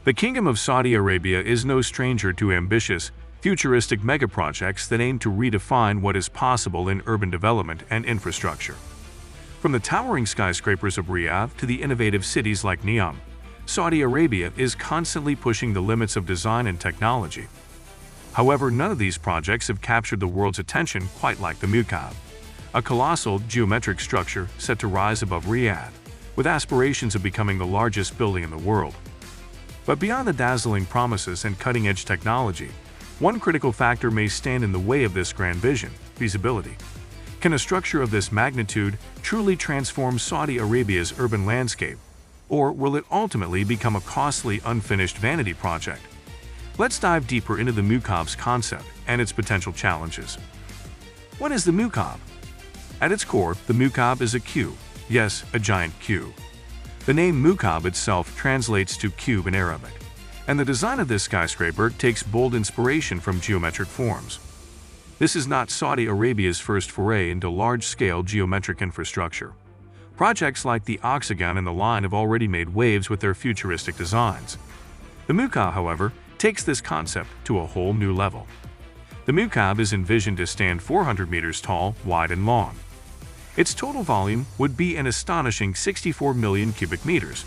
The Kingdom of Saudi Arabia is no stranger to ambitious, futuristic megaprojects that aim to redefine what is possible in urban development and infrastructure. From the towering skyscrapers of Riyadh to the innovative cities like Neom, Saudi Arabia is constantly pushing the limits of design and technology. However, none of these projects have captured the world's attention quite like the Mukaab, a colossal geometric structure set to rise above Riyadh, with aspirations of becoming the largest building in the world. But beyond the dazzling promises and cutting-edge technology, one critical factor may stand in the way of this grand vision: feasibility. Can a structure of this magnitude truly transform Saudi Arabia's urban landscape, or will it ultimately become a costly, unfinished vanity project? Let's dive deeper into the Mukaab's concept and its potential challenges. What is the Mukaab? At its core, the Mukaab is a cube. Yes, a giant cube. The name Mukaab itself translates to cube in Arabic, and the design of this skyscraper takes bold inspiration from geometric forms. This is not Saudi Arabia's first foray into large-scale geometric infrastructure. Projects like the Octagon and the Line have already made waves with their futuristic designs. The Mukaab, however, takes this concept to a whole new level. The Mukaab is envisioned to stand 400 meters tall, wide, and long. Its total volume would be an astonishing 64 million cubic meters,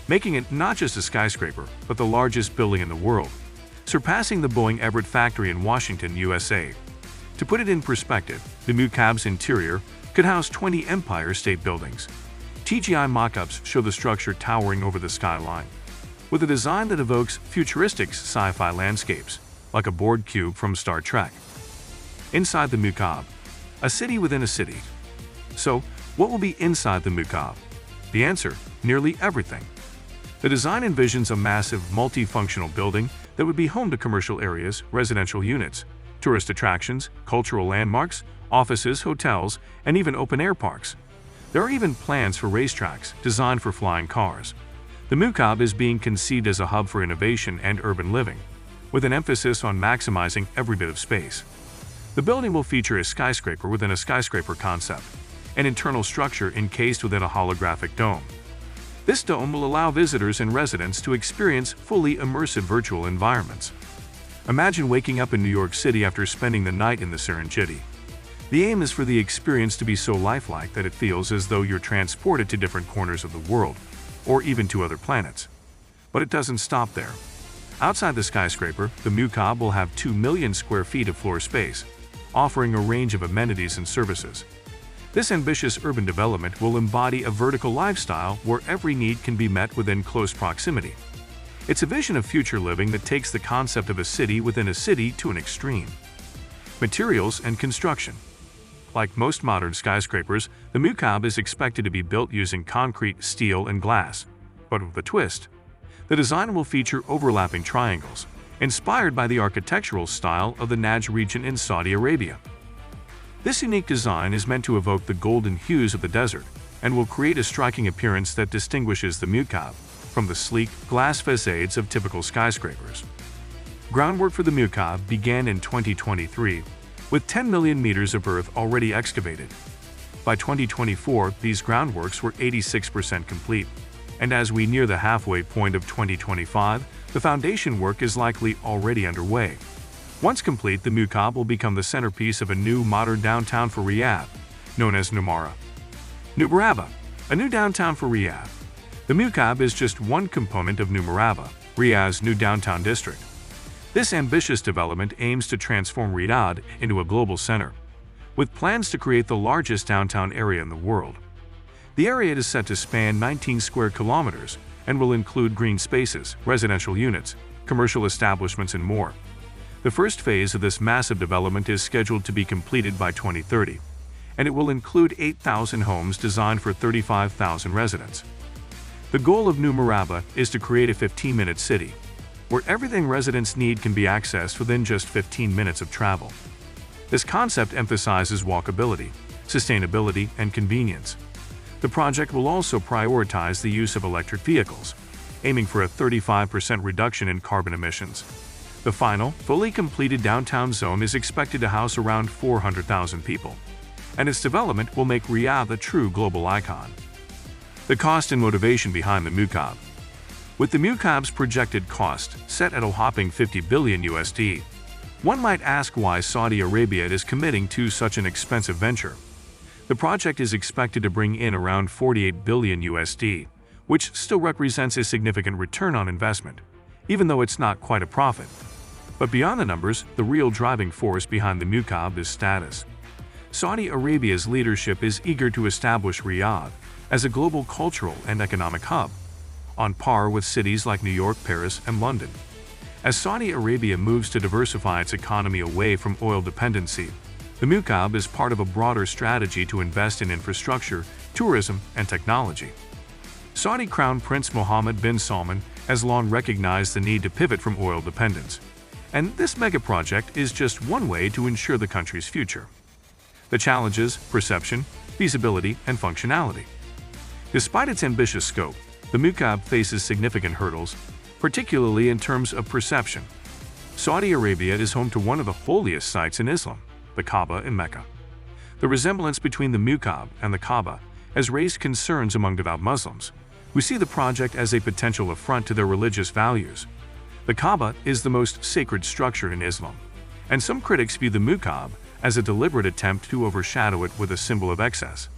making it not just a skyscraper, but the largest building in the world, surpassing the Boeing Everett factory in Washington, USA. To put it in perspective, the Mukaab's interior could house 20 Empire State Buildings. TGI mock-ups show the structure towering over the skyline, with a design that evokes futuristic sci-fi landscapes, like a bored cube from Star Trek. Inside the Mukaab, a city within a city. So, what will be inside the Mukaab? The answer: nearly everything. The design envisions a massive, multifunctional building that would be home to commercial areas, residential units, tourist attractions, cultural landmarks, offices, hotels, and even open-air parks. There are even plans for racetracks designed for flying cars. The Mukaab is being conceived as a hub for innovation and urban living, with an emphasis on maximizing every bit of space. The building will feature a skyscraper within a skyscraper concept, an internal structure encased within a holographic dome. This dome will allow visitors and residents to experience fully immersive virtual environments. Imagine waking up in New York City after spending the night in the Serengeti. The aim is for the experience to be so lifelike that it feels as though you're transported to different corners of the world, or even to other planets. But it doesn't stop there. Outside the skyscraper, the Mukaab will have 2 million square feet of floor space, offering a range of amenities and services. This ambitious urban development will embody a vertical lifestyle where every need can be met within close proximity. It's a vision of future living that takes the concept of a city within a city to an extreme. Materials and construction. Like most modern skyscrapers, the Mukaab is expected to be built using concrete, steel, and glass. But with a twist. The design will feature overlapping triangles, inspired by the architectural style of the Najd region in Saudi Arabia. This unique design is meant to evoke the golden hues of the desert and will create a striking appearance that distinguishes the Mukaab from the sleek, glass facades of typical skyscrapers. Groundwork for the Mukaab began in 2023, with 10 million meters of earth already excavated. By 2024, these groundworks were 86% complete, and as we near the halfway point of 2025, the foundation work is likely already underway. Once complete, the Mukaab will become the centerpiece of a new modern downtown for Riyadh, known as Numarah. Numarah, a new downtown for Riyadh. The Mukaab is just one component of Numarah, Riyadh's new downtown district. This ambitious development aims to transform Riyadh into a global center, with plans to create the largest downtown area in the world. The area is set to span 19 square kilometers and will include green spaces, residential units, commercial establishments, and more. The first phase of this massive development is scheduled to be completed by 2030, and it will include 8,000 homes designed for 35,000 residents. The goal of Numarah is to create a 15-minute city, where everything residents need can be accessed within just 15 minutes of travel. This concept emphasizes walkability, sustainability, and convenience. The project will also prioritize the use of electric vehicles, aiming for a 35% reduction in carbon emissions. The final, fully completed downtown zone is expected to house around 400,000 people, and its development will make Riyadh a true global icon. The cost and motivation behind the Mukaab. With the Mukaab's projected cost set at a whopping $50 billion USD, one might ask why Saudi Arabia is committing to such an expensive venture. The project is expected to bring in around $48 billion USD, which still represents a significant return on investment, even though it's not quite a profit. But beyond the numbers, the real driving force behind the Mukaab is status. Saudi Arabia's leadership is eager to establish Riyadh as a global cultural and economic hub, on par with cities like New York, Paris, and London. As Saudi Arabia moves to diversify its economy away from oil dependency, the Mukaab is part of a broader strategy to invest in infrastructure, tourism, and technology. Saudi Crown Prince Mohammed bin Salman has long recognized the need to pivot from oil dependence, and this megaproject is just one way to ensure the country's future. The challenges, perception, feasibility, and functionality. Despite its ambitious scope, the Mukaab faces significant hurdles, particularly in terms of perception. Saudi Arabia is home to one of the holiest sites in Islam, the Kaaba in Mecca. The resemblance between the Mukaab and the Kaaba has raised concerns among devout Muslims, who see the project as a potential affront to their religious values. The Kaaba is the most sacred structure in Islam, and some critics view the Mukaab as a deliberate attempt to overshadow it with a symbol of excess.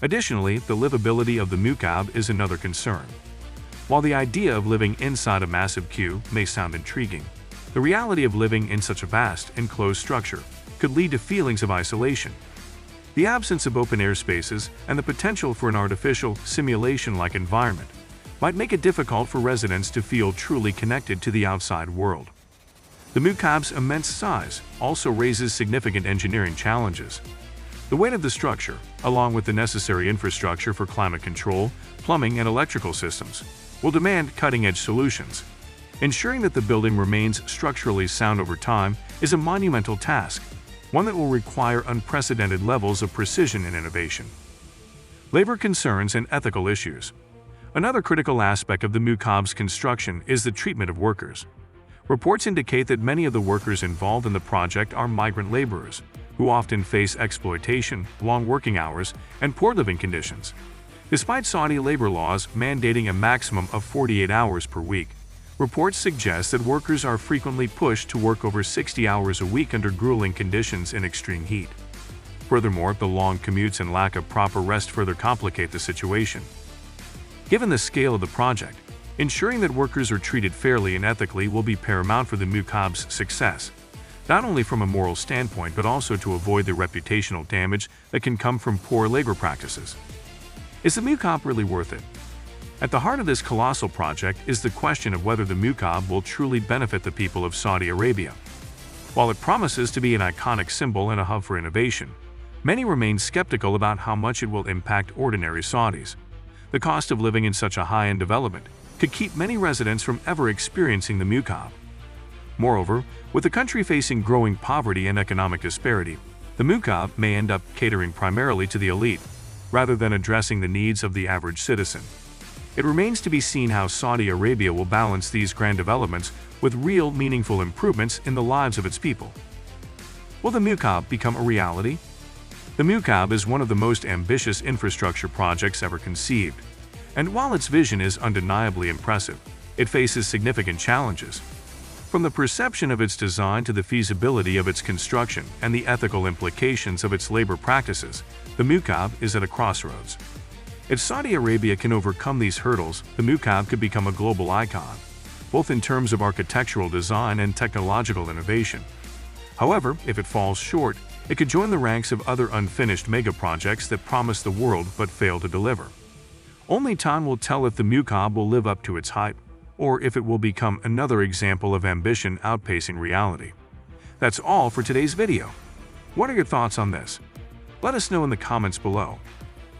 Additionally, the livability of the Mukaab is another concern. While the idea of living inside a massive queue may sound intriguing, the reality of living in such a vast, enclosed structure could lead to feelings of isolation. The absence of open-air spaces and the potential for an artificial, simulation-like environment might make it difficult for residents to feel truly connected to the outside world. The Mukaab's immense size also raises significant engineering challenges. The weight of the structure, along with the necessary infrastructure for climate control, plumbing, and electrical systems, will demand cutting-edge solutions. Ensuring that the building remains structurally sound over time is a monumental task, one that will require unprecedented levels of precision and innovation. Labor concerns and ethical issues. Another critical aspect of the Mukaab's construction is the treatment of workers. Reports indicate that many of the workers involved in the project are migrant laborers, who often face exploitation, long working hours, and poor living conditions. Despite Saudi labor laws mandating a maximum of 48 hours per week, reports suggest that workers are frequently pushed to work over 60 hours a week under grueling conditions in extreme heat. Furthermore, the long commutes and lack of proper rest further complicate the situation. Given the scale of the project, ensuring that workers are treated fairly and ethically will be paramount for the Mukaab's success, not only from a moral standpoint but also to avoid the reputational damage that can come from poor labor practices. Is the Mukaab really worth it? At the heart of this colossal project is the question of whether the Mukaab will truly benefit the people of Saudi Arabia. While it promises to be an iconic symbol and a hub for innovation, many remain skeptical about how much it will impact ordinary Saudis. The cost of living in such a high-end development could keep many residents from ever experiencing the Mukaab. Moreover, with the country facing growing poverty and economic disparity, the Mukaab may end up catering primarily to the elite, rather than addressing the needs of the average citizen. It remains to be seen how Saudi Arabia will balance these grand developments with real, meaningful improvements in the lives of its people. Will the Mukaab become a reality? The Mukaab is one of the most ambitious infrastructure projects ever conceived, and while its vision is undeniably impressive, it faces significant challenges. From the perception of its design to the feasibility of its construction and the ethical implications of its labor practices, the Mukaab is at a crossroads. If Saudi Arabia can overcome these hurdles, the Mukaab could become a global icon, both in terms of architectural design and technological innovation. However, if it falls short, it could join the ranks of other unfinished megaprojects that promise the world but fail to deliver. Only time will tell if the Mukaab will live up to its hype, or if it will become another example of ambition outpacing reality. That's all for today's video. What are your thoughts on this? Let us know in the comments below.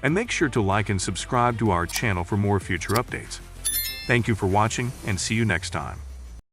And make sure to like and subscribe to our channel for more future updates. Thank you for watching, and see you next time.